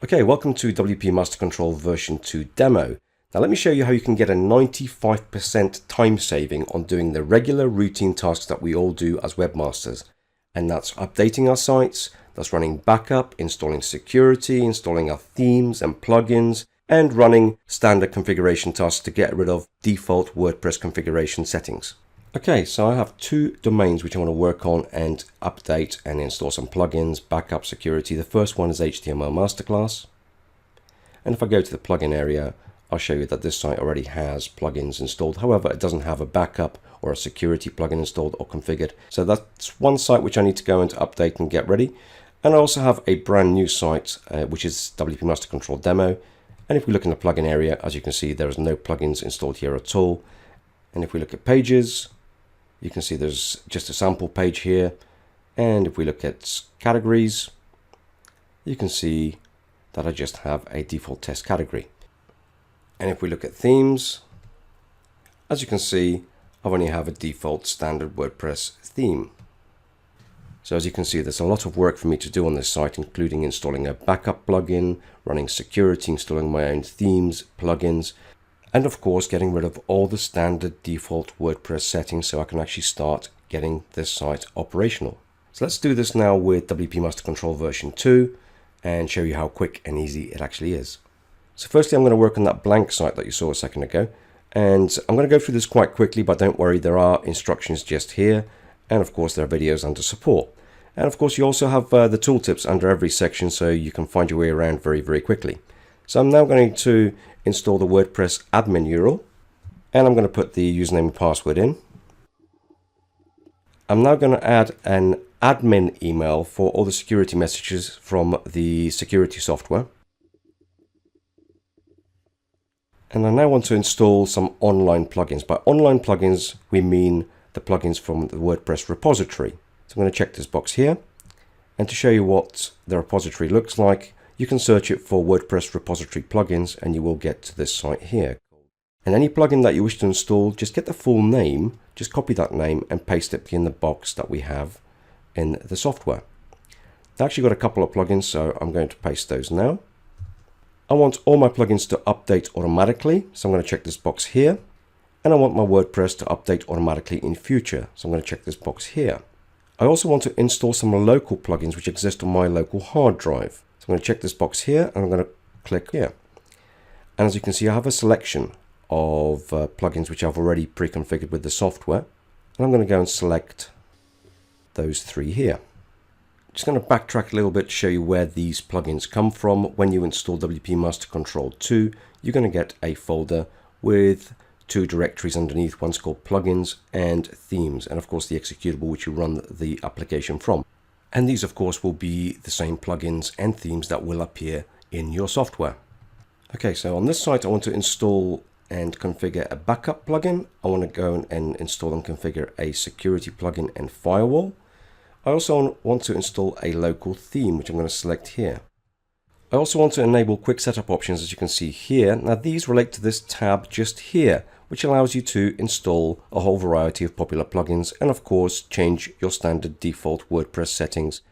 Okay, welcome to WP Master Control version 2 demo. Now let me show you how you can get a 95% time saving on doing the regular routine tasks that we all do as webmasters. And that's updating our sites, that's running backup, installing security, installing our themes and plugins, and running standard configuration tasks to get rid of default WordPress configuration settings. Okay, so I have two domains which I want to work on and update and install some plugins, backup, security. The first one is HTML Masterclass. And if I go to the plugin area, I'll show you that this site already has plugins installed. However, it doesn't have a backup or a security plugin installed or configured. So that's one site which I need to go and update and get ready. And I also have a brand new site, which is WP Master Control Demo. And if we look in the plugin area, as you can see, there is no plugins installed here at all. And if we look at pages, you can see there's just a sample page here. And if we look at categories, you can see that I just have a default test category. And if we look at themes, as you can see, I only have a default standard WordPress theme. So as you can see, there's a lot of work for me to do on this site, including installing a backup plugin, running security, installing my own themes, plugins, and of course getting rid of all the standard default WordPress settings so I can actually start getting this site operational. So let's do this now with WP Master Control version 2 and show you how quick and easy it actually is. So firstly, I'm going to work on that blank site that you saw a second ago, and I'm going to go through this quite quickly, but don't worry, there are instructions just here, and of course there are videos under support. And of course you also have the tooltips under every section, so you can find your way around very quickly. So I'm now going to install the WordPress admin URL, and I'm going to put the username and password in. I'm now going to add an admin email for all the security messages from the security software. And I now want to install some online plugins. By online plugins, we mean the plugins from the WordPress repository. So I'm going to check this box here. And to show you what the repository looks like, you can search it for WordPress repository plugins and you will get to this site here. And any plugin that you wish to install, just get the full name, just copy that name and paste it in the box that we have in the software. I actually got a couple of plugins, so I'm going to paste those now. I want all my plugins to update automatically, so I'm going to check this box here. And I want my WordPress to update automatically in future, so I'm going to check this box here. I also want to install some local plugins which exist on my local hard drive. So I'm going to check this box here and I'm going to click here. And as you can see, I have a selection of plugins which I've already pre-configured with the software. And I'm going to go and select those three here. Just going to backtrack a little bit to show you where these plugins come from. When you install WP Master Control 2, you're going to get a folder with two directories underneath. One's called plugins and themes, and of course the executable which you run the application from. And these of course will be the same plugins and themes that will appear in your software. Okay, so on this site I want to install and configure a backup plugin. I want to go and install and configure a security plugin and firewall. I also want to install a local theme, which I'm going to select here. I also want to enable quick setup options, as you can see here. Now these relate to this tab just here, which allows you to install a whole variety of popular plugins and of course change your standard default WordPress settings,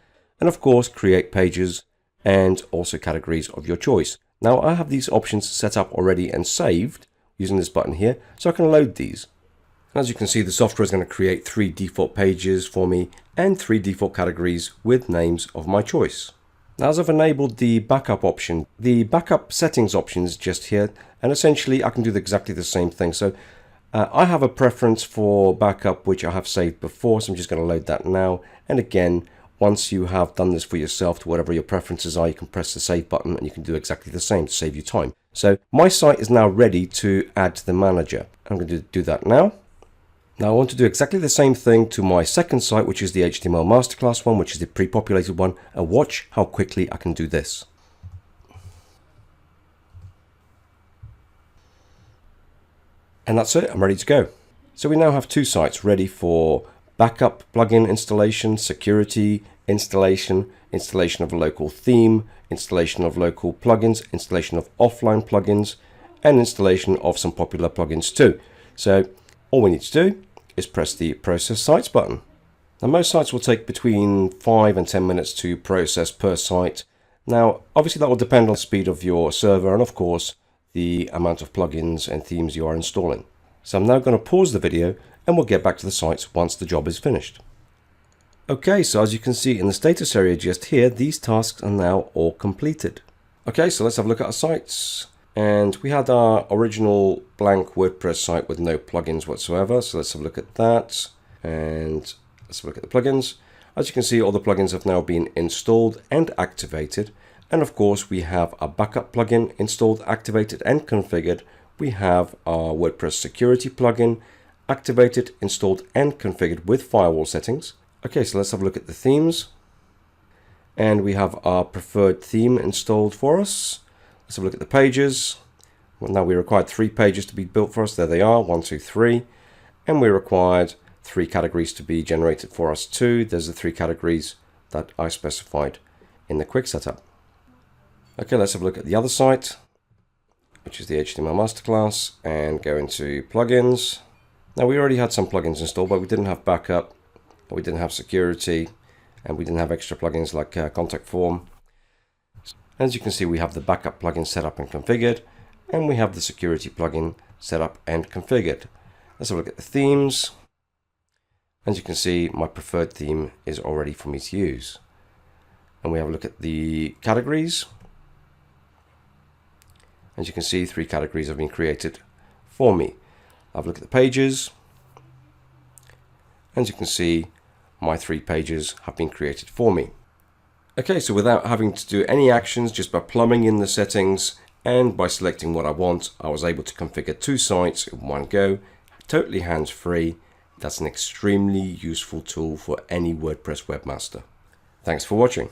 and of course create pages and also categories of your choice. Now I have these options set up already and saved using this button here, so I can load these. As you can see, the software is going to create 3 default pages for me and 3 default categories with names of my choice. Now as I've enabled the backup option, the backup settings option is just here, and essentially I can do exactly the same thing. So I have a preference for backup which I have saved before, so I'm just going to load that now. And again, once you have done this for yourself to whatever your preferences are, you can press the save button and you can do exactly the same to save you time. So my site is now ready to add to the manager. I'm going to do that now. Now I want to do exactly the same thing to my second site, which is the HTML Masterclass one, which is the pre-populated one, and watch how quickly I can do this. And that's it, I'm ready to go. So we now have 2 sites ready for backup plugin installation, security installation, installation of a local theme, installation of local plugins, installation of offline plugins, and installation of some popular plugins too. So all we need to do is press the Process Sites button. Now most sites will take between 5 and 10 minutes to process per site. Now, obviously that will depend on the speed of your server and of course the amount of plugins and themes you are installing. So I'm now going to pause the video and we'll get back to the sites once the job is finished. Okay, so as you can see in the status area just here, these tasks are now all completed. Okay, so let's have a look at our sites. And we had our original blank WordPress site with no plugins whatsoever. So let's have a look at that. And let's have a look at the plugins. As you can see, all the plugins have now been installed and activated. And of course, we have a backup plugin installed, activated, and configured. We have our WordPress security plugin activated, installed, and configured with firewall settings. Okay, so let's have a look at the themes. And we have our preferred theme installed for us. Let's have a look at the pages. Well, now we required 3 pages to be built for us. There they are, 1, 2, 3. And we required 3 categories to be generated for us too. There's the 3 categories that I specified in the quick setup. Okay, let's have a look at the other site, which is the HTML masterclass, and go into plugins. Now we already had some plugins installed, but we didn't have backup, we didn't have security, and we didn't have extra plugins like contact form. As you can see, we have the backup plugin set up and configured, and we have the security plugin set up and configured. Let's have a look at the themes. As you can see, my preferred theme is all ready for me to use. And we have a look at the categories. As you can see, 3 categories have been created for me. I'll have a look at the pages. As you can see, my 3 pages have been created for me. Okay, so without having to do any actions, just by plumbing in the settings and by selecting what I want, I was able to configure 2 sites in one go, totally hands-free. That's an extremely useful tool for any WordPress webmaster. Thanks for watching.